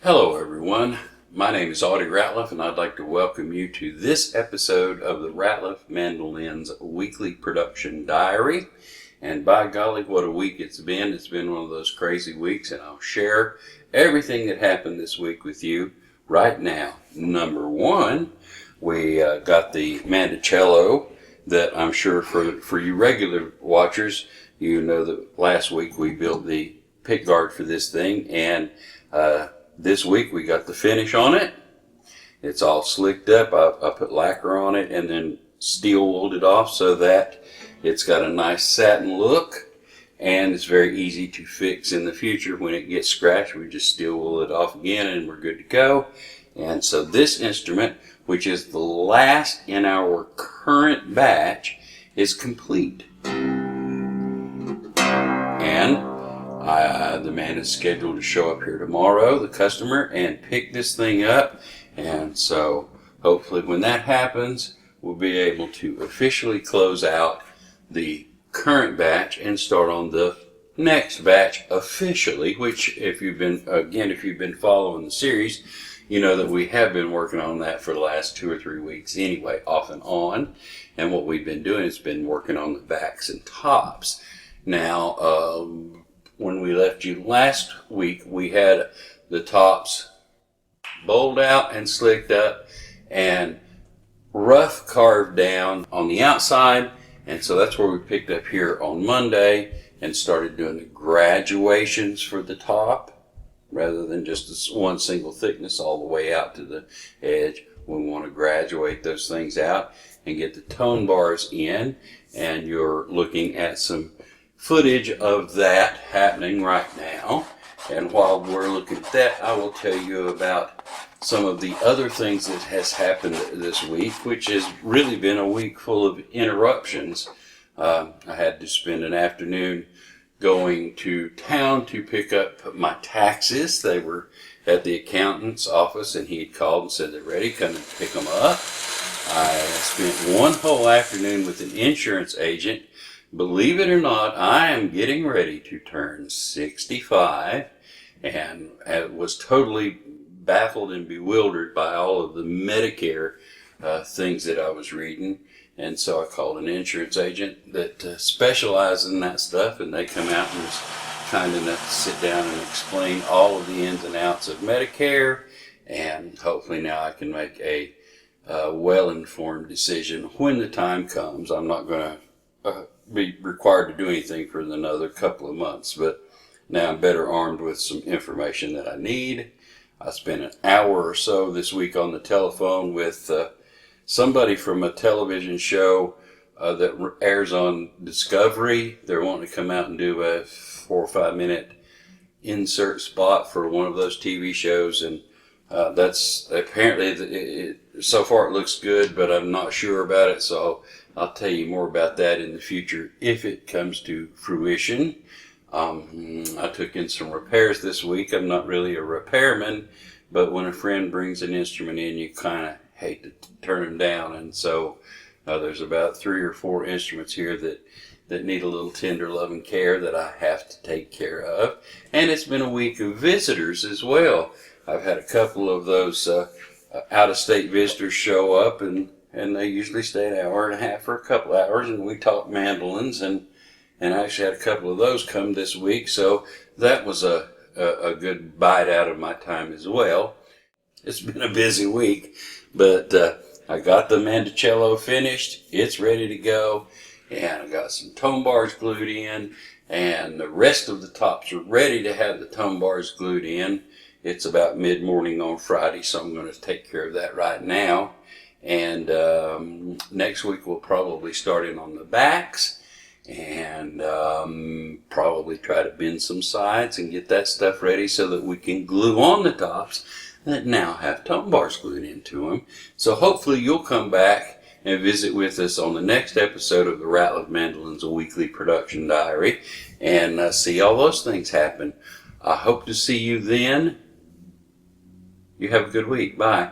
Hello everyone, my name is Ratliff and I'd like to welcome you to this episode of the Ratliff Mandolins weekly production diary. And by golly, what a week it's been. It's been one of those crazy weeks, and I'll share everything that happened this week with you right now. Number one, we got the Mando-cello that I'm sure for you regular watchers, you know that last week we built the pick guard for this thing, and this week we got the finish on it. It's all slicked up. I put lacquer on it and then steel wooled it off so that it's got a nice satin look, and it's very easy to fix in the future. When it gets scratched, we just steel wool it off again and we're good to go. And so this instrument, which is the last in our current batch, is complete. And the man is scheduled to show up here tomorrow, the customer, and pick this thing up. And so hopefully when that happens, we'll be able to officially close out the current batch and start on the next batch officially, which if you've been following the series, you know that we have been working on that for the last 2 or 3 weeks anyway, off and on. And what we've been doing is been working on the backs and tops. Now, when we left you last week, we had the tops bowled out and slicked up and rough carved down on the outside. And so that's where we picked up here on Monday and started doing the graduations for the top rather than just one single thickness all the way out to the edge. We want to graduate those things out and get the tone bars in, and you're looking at some footage of that happening right now. And while we're looking at that, I will tell you about some of the other things that has happened this week, which has really been a week full of interruptions. I had to spend an afternoon going to town to pick up my taxes. They were at the accountant's office, and he had called and said they're ready, come and pick them up. I spent one whole afternoon with an insurance agent. Believe it or not, I am getting ready to turn 65, and was totally baffled and bewildered by all of the Medicare things that I was reading. And so I called an insurance agent that specializes in that stuff, and they come out and was kind enough to sit down and explain all of the ins and outs of Medicare. And hopefully now I can make a well-informed decision when the time comes. I'm not going to be required to do anything for another couple of months, but now I'm better armed with some information that I need. I spent an hour or so this week on the telephone with somebody from a television show that airs on Discovery. They're wanting to come out and do a 4 or 5 minute insert spot for one of those TV shows, and that's apparently so far it looks good, but I'm not sure about it, so I'll tell you more about that in the future if it comes to fruition. I took in some repairs this week. I'm not really a repairman, but when a friend brings an instrument in, you kind of hate to turn them down. And so there's about 3 or 4 instruments here that need a little tender loving care that I have to take care of. And it's been a week of visitors as well. I've had a couple of those out-of-state visitors show up, and they usually stay an hour and a half or a couple hours, and we talk mandolins, and I actually had a couple of those come this week, so that was a good bite out of my time as well. It's been a busy week, but I got the Mando-cello finished. It's ready to go, and I got some tone bars glued in, and the rest of the tops are ready to have the tone bars glued in. It's about mid-morning on Friday, so I'm going to take care of that right now. And next week we'll probably start in on the backs, and probably try to bend some sides and get that stuff ready so that we can glue on the tops that now have tone bars glued into them. So hopefully you'll come back and visit with us on the next episode of the Ratliff Mandolins weekly production diary and see all those things happen. I hope to see you then. You have a good week. Bye.